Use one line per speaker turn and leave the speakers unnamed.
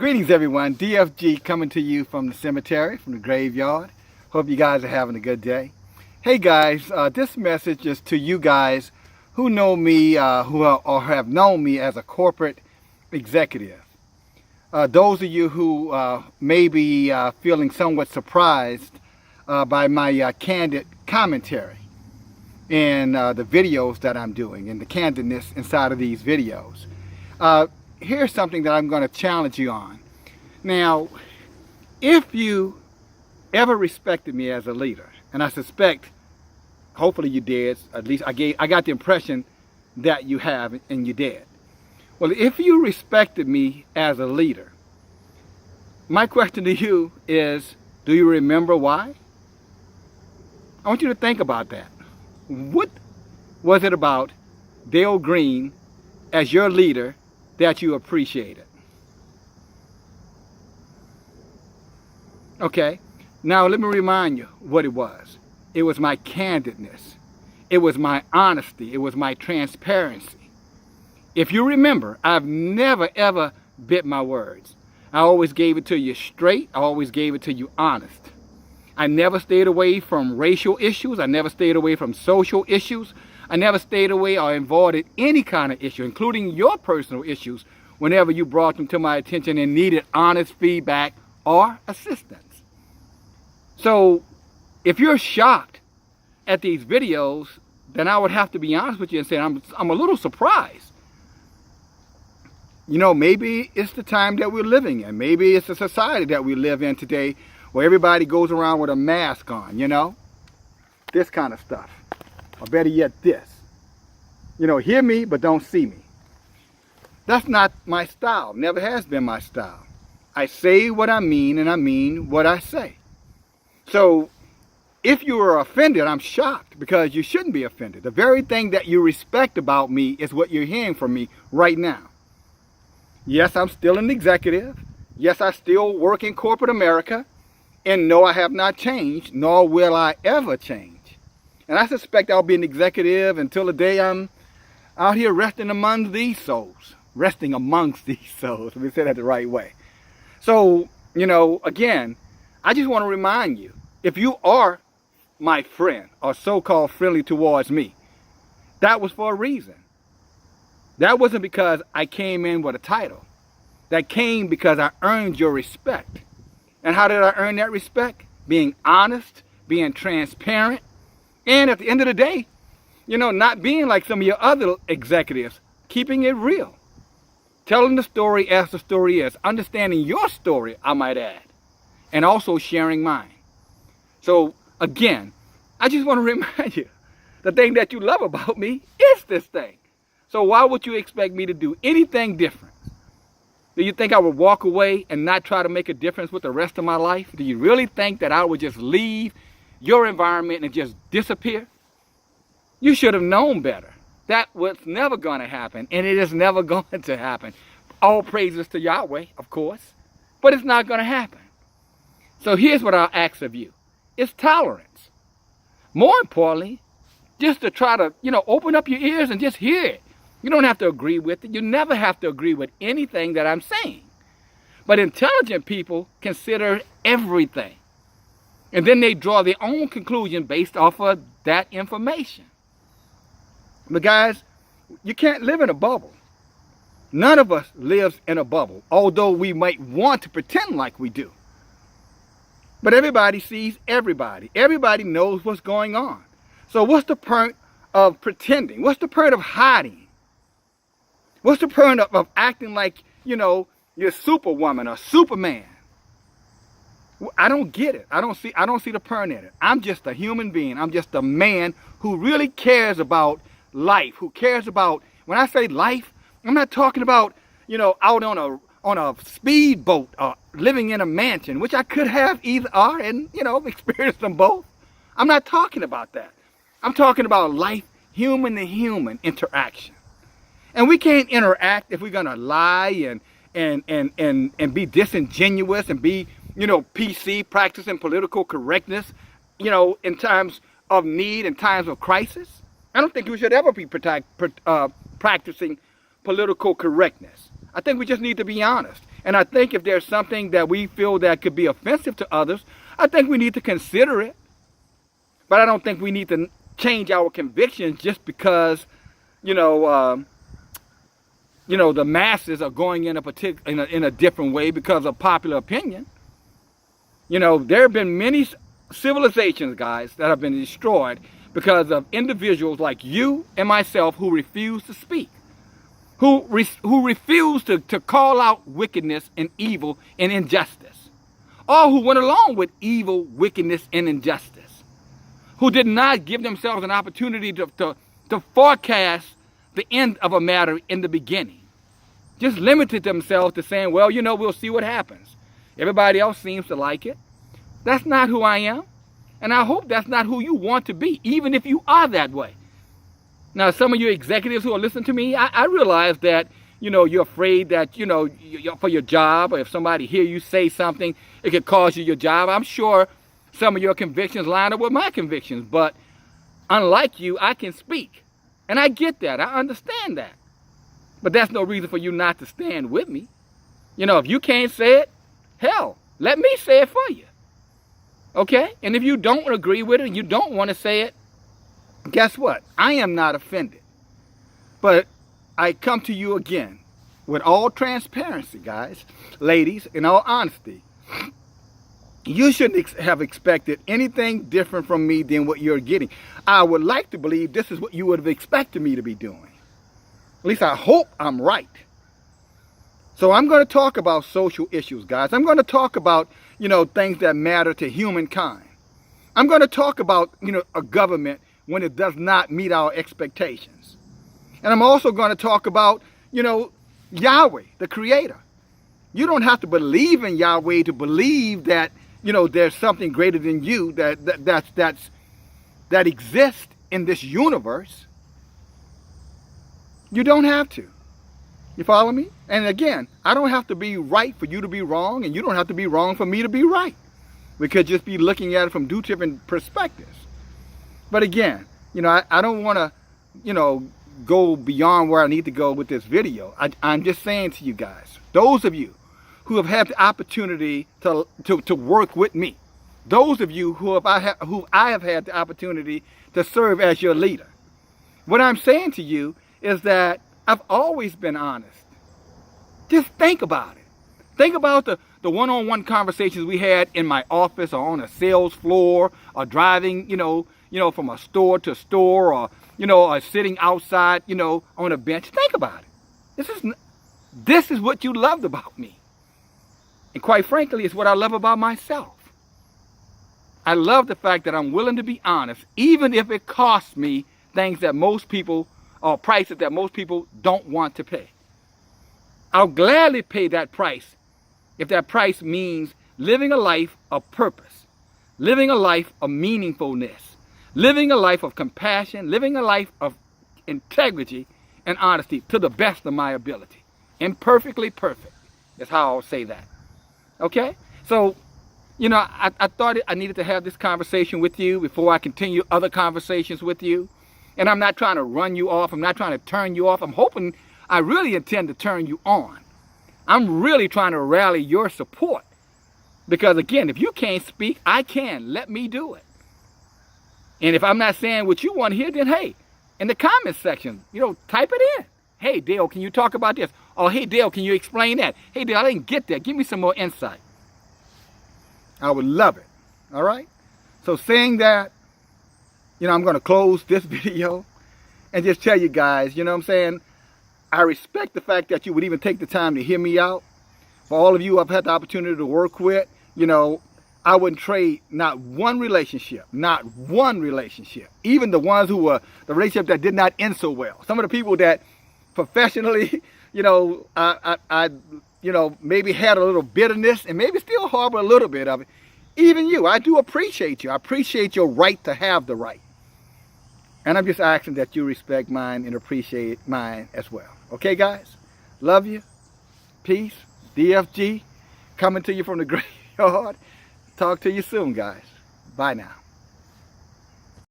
Greetings everyone, DFG coming to you from the cemetery, from the graveyard. Hope you guys are having a good day. Hey guys, this message is to you guys who know me or have known me as a corporate executive. Those of you who may be feeling somewhat surprised by my candid commentary in the videos that I'm doing and the candidness inside of these videos. Here's something that I'm going to challenge you on. Now, if you ever respected me as a leader, and I suspect, hopefully you did, at least I got the impression that you have and you did. Well, if you respected me as a leader, my question to you is, do you remember why? I want you to think about that. What was it about Dale Green as your leader that you appreciated? Okay, now let me remind you what it was. It was my candidness. It was my honesty. It was my transparency. If you remember, I've never ever bit my words. I always gave it to you straight. I always gave it to you honest. I never stayed away from racial issues. I never stayed away from social issues. I never stayed away or involved in any kind of issue, including your personal issues, whenever you brought them to my attention and needed honest feedback or assistance. So if you're shocked at these videos, then I would have to be honest with you and say I'm a little surprised. You know, maybe it's the time that we're living in. Maybe it's the society that we live in today where everybody goes around with a mask on, you know? This kind of stuff. Or better yet, this. You know, hear me, but don't see me. That's not my style. Never has been my style. I say what I mean, and I mean what I say. So, if you were offended, I'm shocked, because you shouldn't be offended. The very thing that you respect about me is what you're hearing from me right now. Yes, I'm still an executive. Yes, I still work in corporate America. And no, I have not changed, nor will I ever change. And I suspect I'll be an executive until the day I'm out here resting among these souls. Resting amongst these souls, let me say that the right way. So, you know, again, I just want to remind you, if you are my friend or so-called friendly towards me, that was for a reason. That wasn't because I came in with a title. That came because I earned your respect. And how did I earn that respect? Being honest, being transparent, and at the end of the day, you know, not being like some of your other executives, keeping it real. Telling the story as the story is, understanding your story, I might add, and also sharing mine. So again, I just want to remind you, the thing that you love about me is this thing. So why would you expect me to do anything different? Do you think I would walk away and not try to make a difference with the rest of my life? Do you really think that I would just leave your environment and just disappear? You should have known better. That was never going to happen, and it is never going to happen. All praises to Yahweh, of course, but it's not going to happen. So here's what I'll ask of you. It's tolerance. More importantly, just to try to, you know, open up your ears and just hear it. You don't have to agree with it. You never have to agree with anything that I'm saying. But intelligent people consider everything. And then they draw their own conclusion based off of that information. But guys, you can't live in a bubble. None of us lives in a bubble, although we might want to pretend like we do. But everybody sees everybody. Everybody knows what's going on. So what's the point of pretending? What's the point of hiding? What's the point of acting like, you know, you're Superwoman or Superman? I don't get it. I don't see the point in it. I'm just a human being. I'm just a man who really cares about life, who cares about, when I say life, I'm not talking about, you know, out on a speedboat or living in a mansion, which I could have either or and, you know, experienced them both. I'm not talking about that. I'm talking about life, human to human interaction. And we can't interact if we're going to lie and be disingenuous and be, you know, PC, practicing political correctness, you know, in times of need and times of crisis. I don't think we should ever be practicing political correctness. I think we just need to be honest. And I think if there's something that we feel that could be offensive to others, I think we need to consider it. But I don't think we need to change our convictions just because, the masses are going in a different way because of popular opinion. There have been many civilizations, guys, that have been destroyed because of individuals like you and myself who refuse to speak, who refuse to call out wickedness and evil and injustice, or who went along with evil, wickedness, and injustice, who did not give themselves an opportunity to forecast the end of a matter in the beginning. Just limited themselves to saying, well, we'll see what happens. Everybody else seems to like it. That's not who I am. And I hope that's not who you want to be, even if you are that way. Now, some of you executives who are listening to me, I realize that, you're afraid that, for your job, or if somebody hear you say something, it could cost you your job. I'm sure some of your convictions line up with my convictions, but unlike you, I can speak. And I get that. I understand that. But that's no reason for you not to stand with me. If you can't say it, hell, let me say it for you. Okay? And if you don't agree with it and you don't want to say it, guess what? I am not offended. But I come to you again with all transparency, guys, ladies, in all honesty. You shouldn't have expected anything different from me than what you're getting. I would like to believe this is what you would have expected me to be doing. At least I hope I'm right. So I'm going to talk about social issues, guys. I'm going to talk about, things that matter to humankind. I'm going to talk about, a government when it does not meet our expectations. And I'm also going to talk about, Yahweh, the Creator. You don't have to believe in Yahweh to believe that, there's something greater than you that exists in this universe. You don't have to. You follow me? And again, I don't have to be right for you to be wrong, and you don't have to be wrong for me to be right. We could just be looking at it from two different perspectives. But again, I don't want to, go beyond where I need to go with this video. I'm just saying to you guys, those of you who have had the opportunity to work with me, those of you who I have had the opportunity to serve as your leader, what I'm saying to you is that I've always been honest. Just think about it. Think about the one-on-one conversations we had in my office or on a sales floor or driving, from a store to store or, or sitting outside, on a bench. Think about it. This is what you loved about me. And quite frankly, it's what I love about myself. I love the fact that I'm willing to be honest, even if it costs me things that most people, or prices that most people don't want to pay. I'll gladly pay that price if that price means living a life of purpose, living a life of meaningfulness, living a life of compassion, living a life of integrity and honesty to the best of my ability. Imperfectly perfect is how I'll say that. Okay? So, I thought I needed to have this conversation with you before I continue other conversations with you. And I'm not trying to run you off. I'm not trying to turn you off. I really intend to turn you on. I'm really trying to rally your support. Because again, if you can't speak, I can. Let me do it. And if I'm not saying what you want to hear, then hey, in the comments section, type it in. Hey, Dale, can you talk about this? Oh, hey, Dale, can you explain that? Hey, Dale, I didn't get that. Give me some more insight. I would love it. All right? So saying that, I'm going to close this video and just tell you guys, I respect the fact that you would even take the time to hear me out. For all of you I've had the opportunity to work with, I wouldn't trade not one relationship, even the ones who were the relationship that did not end so well. Some of the people that professionally, I maybe had a little bitterness and maybe still harbor a little bit of it. Even you, I do appreciate you. I appreciate your right to have the right. And I'm just asking that you respect mine and appreciate mine as well. Okay, guys? Love you. Peace. DFG coming to you from the graveyard. Talk to you soon, guys. Bye now.